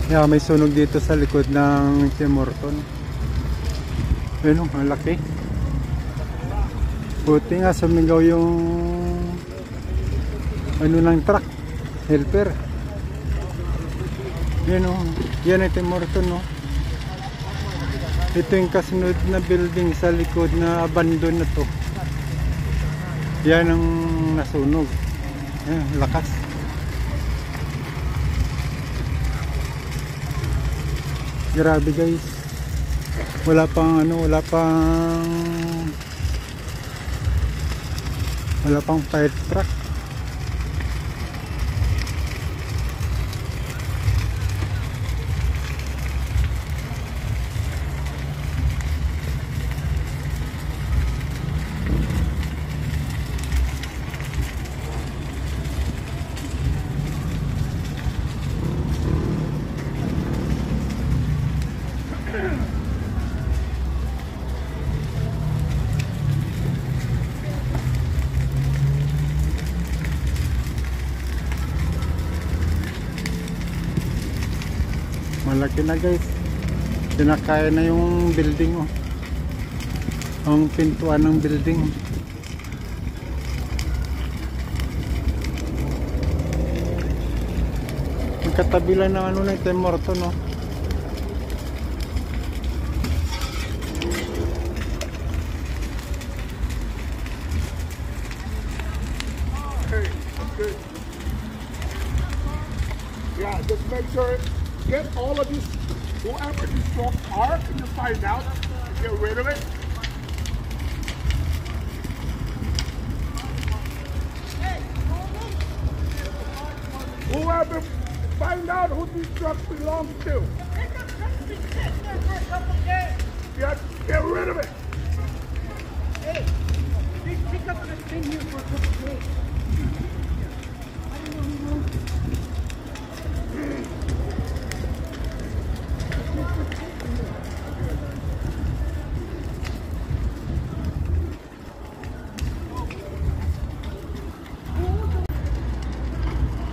Yeah, may sunog dito sa likod ng Tim Hortons. Ayun, ang laki. Buti nga sumigaw yung ano ng truck, helper. Yan o, yan ang Tim Hortons, no. Ito yung kasunod na building sa likod na abandon na to. Yan ang nasunog. Yan, lakas. Grabe guys. Wala pang fire truck. Malaki na guys. Sinakaya na yung building, oh. Ang pintuan ng building. Magkatabi lang ng ano ng Tim Hortons, no. Good. Yeah, just make sure. Get all of these, whoever these trucks are, can you find out? Get rid of it. Whoever, find out who these trucks belong to. Get rid of it. Hey, this pickup has been here for a couple of days. I don't know who knows.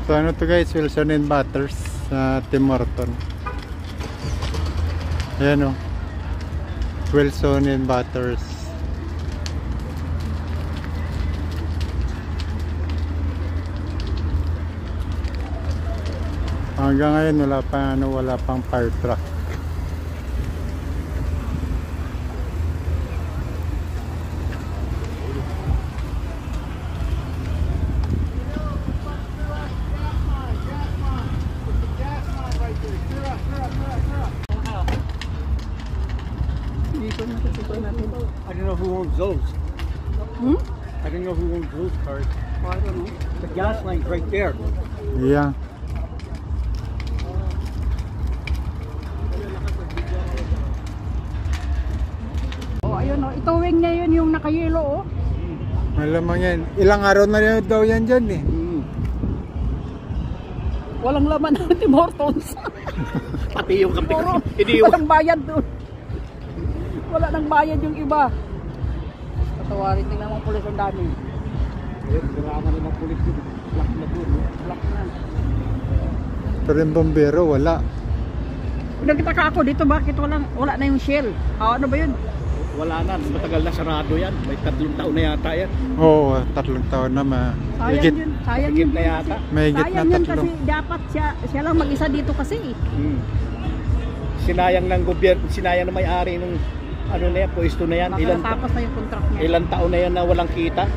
So ano to guys, Wilson and Butters sa Tim Hortons. Ayan o, Wilson and Butters. Hanggang ngayon wala pang fire truck. I don't know who owns those. I don't know who owns those cars. Oh, I don't know. The gas line's right there. Yeah. Oh, ayun oh. Itowing niya yun yung nakayelo oh. Malamang yan. Ilang araw na rin daw yan dyan eh. Walang laman ng Tim Hortons. Pati yung kape. Walang bayad doon. Wala nang bayad yung iba. Patawarin din naman pulis ang dami. Kailangan naman pulis yun. Black na doon. Black na. Pero yung bombero wala. Nagkita ka ako dito, bakit wala na yung shell? Ano ba yun? Wala na. Matagal na sarado yan. May 3 taon na yata yan. Oo, 3 taon na Sayang yun. Sayang Higit yun. na yata. Mahigit Sayang na yun 3. kasi dapat siya lang mag-isa dito kasi. Sinayang ng gobyerno, sinayang na may-ari nung ano na yan, pwesto na yan. Makatapos na yung contract niya. Ilang taon na yan na walang kita.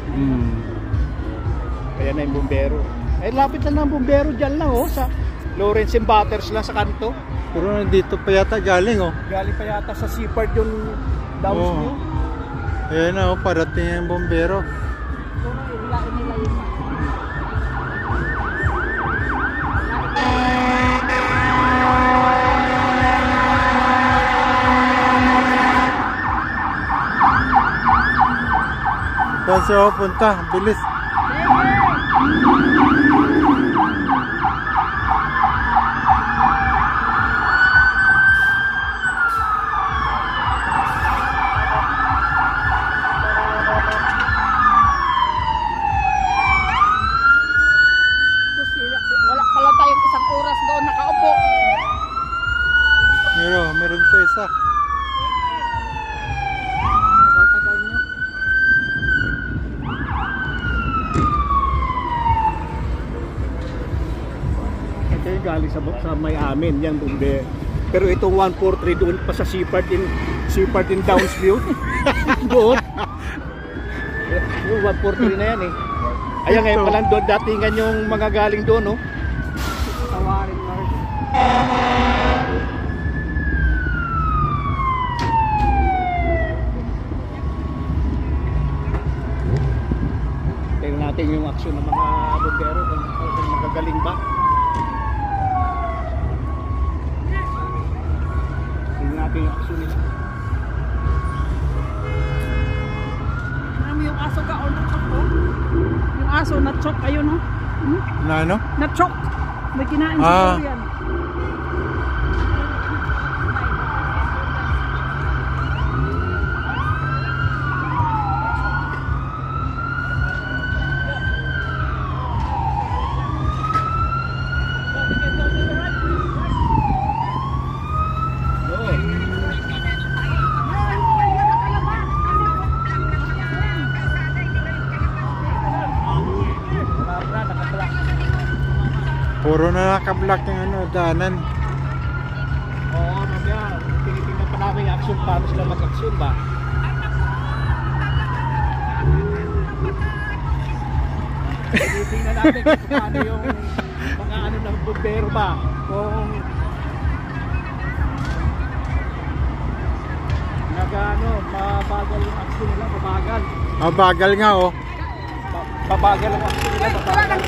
Kaya na yung bumbero. Eh, lapit na ng bumbero dyan lang, oh. Sa Lawrence and Butters lang sa kanto. Pero nandito pa yata galing, oh. Galing pa yata sa Seaport yung downs niyo. Ayan na, oh. Parating yung bumbero. Hilain nila yun. Saan siya punta? Bilis. Wala pala tayong 1 oras doon nakaupo. pa isa. Tagal-tagal nyo. Ito yung galing sa may amin, yan bumbe. Pero itong 143 doon pa sa Seaport in Downsview. Doon. Yung 143 na yan eh. Ayan ngayon palang doon, datingan yung mga galing doon, no? Tawarin na rin. Tingnan natin yung aksyon ng mga bombero kung magagaling ba. Tingnan natin yung aksyon nila. Yung aso ka o na-chok ko? Yung aso na-chok kayo, no? Hmm? Na ano? Na-chok! May kinain Ah. siguro yan. Puro na nakablock yung ano, daanan. Oo, mamaya. Tinitingnan pa namin yung action paano sila mag-action ba? Tinitingnan natin kung paano yung mga ano ng bombero ba. Kung mabagal yung action nila, mabagal. Mabagal nga oh. Mabagal ang action nila, mabagal.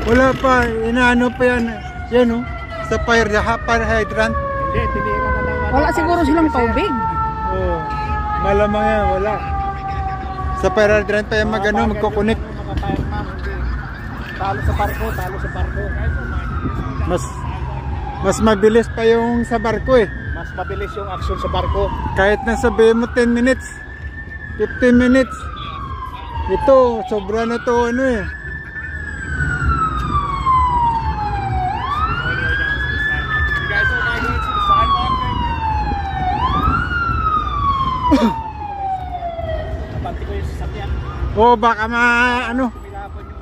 Wala pa, inaano pa yan. Yan oh, sa fire hydrant. Hindi, tinira na ng Wala siguro silang tubig. Oh, malamang yan, wala. Sa fire hydrant pa yan magkukunik. Mga fireman, hindi. Talo sa barko, talo sa barko. Mas mabilis pa yung sa barko eh. Mas mabilis yung action sa barko. Kahit na sabihin mo 10 minutes, 15 minutes. Ito, sobra na to ano eh. Napanti ko yung sasakyan. Oh, baka ano. Pilapon yung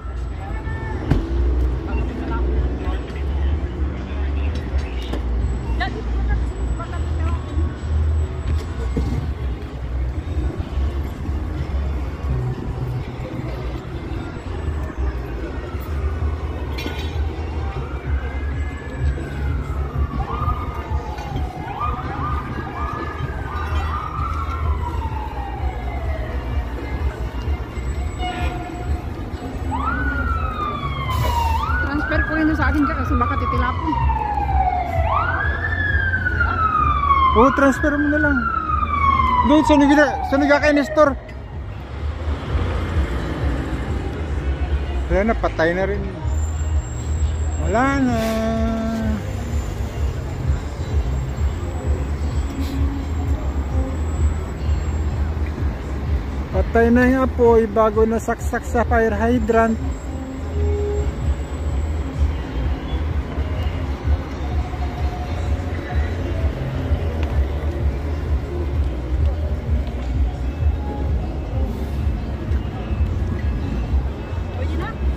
Transfer ko yun sa akin ka kasi baka titilapon. Oh, transfer mo na lang. Doon sa nagkakay ni store. Wala na, patay na rin. Wala na. Patay na yung apoy bago nasaksak sa fire hydrant.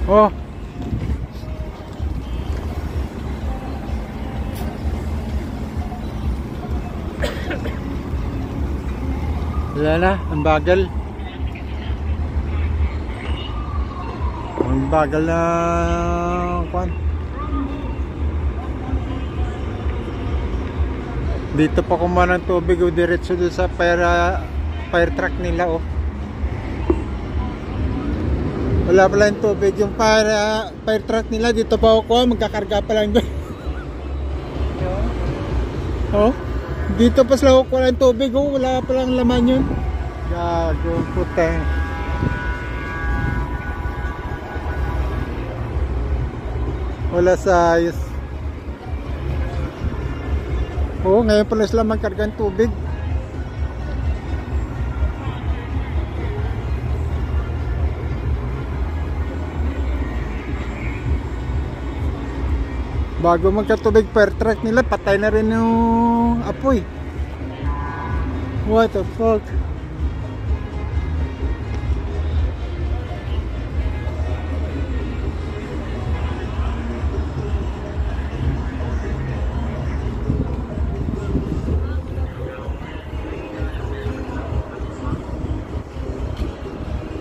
Oh. Wala na, ang bagal. Ang bagal na kwan. Dito pa kumana ng tubig o diretso doon sa fire truck nila oh. Wala pala yung tubig, yung fire truck nila dito pa ako, magkakarga pa lang doon. Oh, dito pa sila kukuha ng tubig, oh, wala palang laman yun. Gago, puta. Wala sa ayos. Oh, ngayon pala sila magkarga ng tubig. Bago magkatubig fire truck nila, patay na rin yung apoy. What the fuck?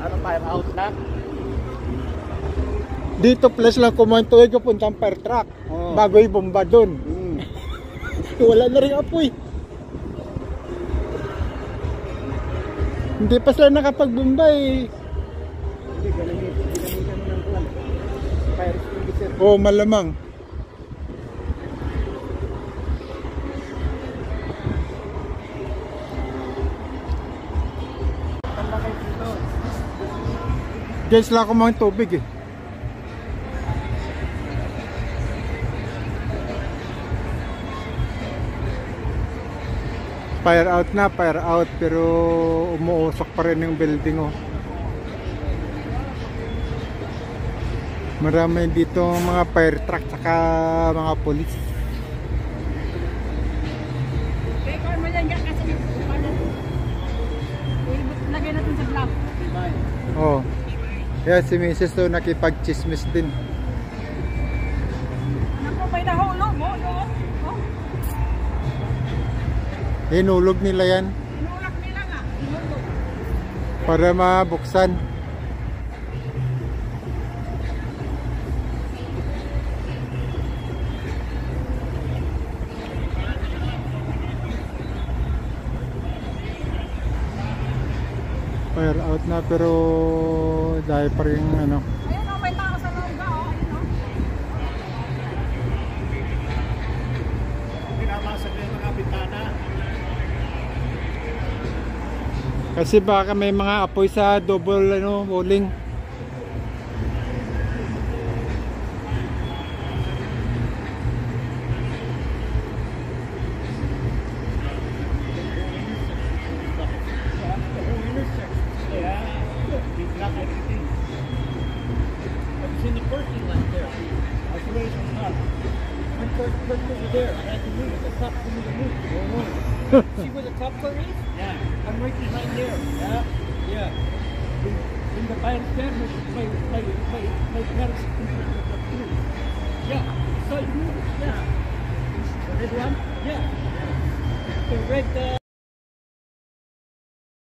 Ano, fire out na? Dito plus lang kumantuig kapuntang fire truck. Oo. Bago ibomba dun. Wala na rin apoy. Hindi pa sila nakapagbomba eh. Hindi, gamitan mo ng kuwan. Fire extinguisher. Oo, malamang. Tanda kayo dito. Guys, lang ko mga tubig eh. Fire out na, fire out, pero umuusok pa rin yung building oh. Marami dito mga fire truck saka mga police. Kaya kung mo yan, kasi lagay natin sa vlog. Oh. Yeah, si Mrs. to nakipag-chismis din. Naku, may nahulog mo, doon. Oh, Hinulog nila yan inulak nila nga. Inulog. para mabuksan. Fire out na pero dahil pa rin ano. Ayun o, may tao sa loob ka, oh. Ayun o. Pinabasag na yung mga bintana. Kasi baka may mga apoy sa double ano, bowling. See where the top car is? Yeah. I'm right behind there. Yeah. Yeah. In the fire stand, my parents. Yeah. So you, yeah. The red one? Yeah. The red,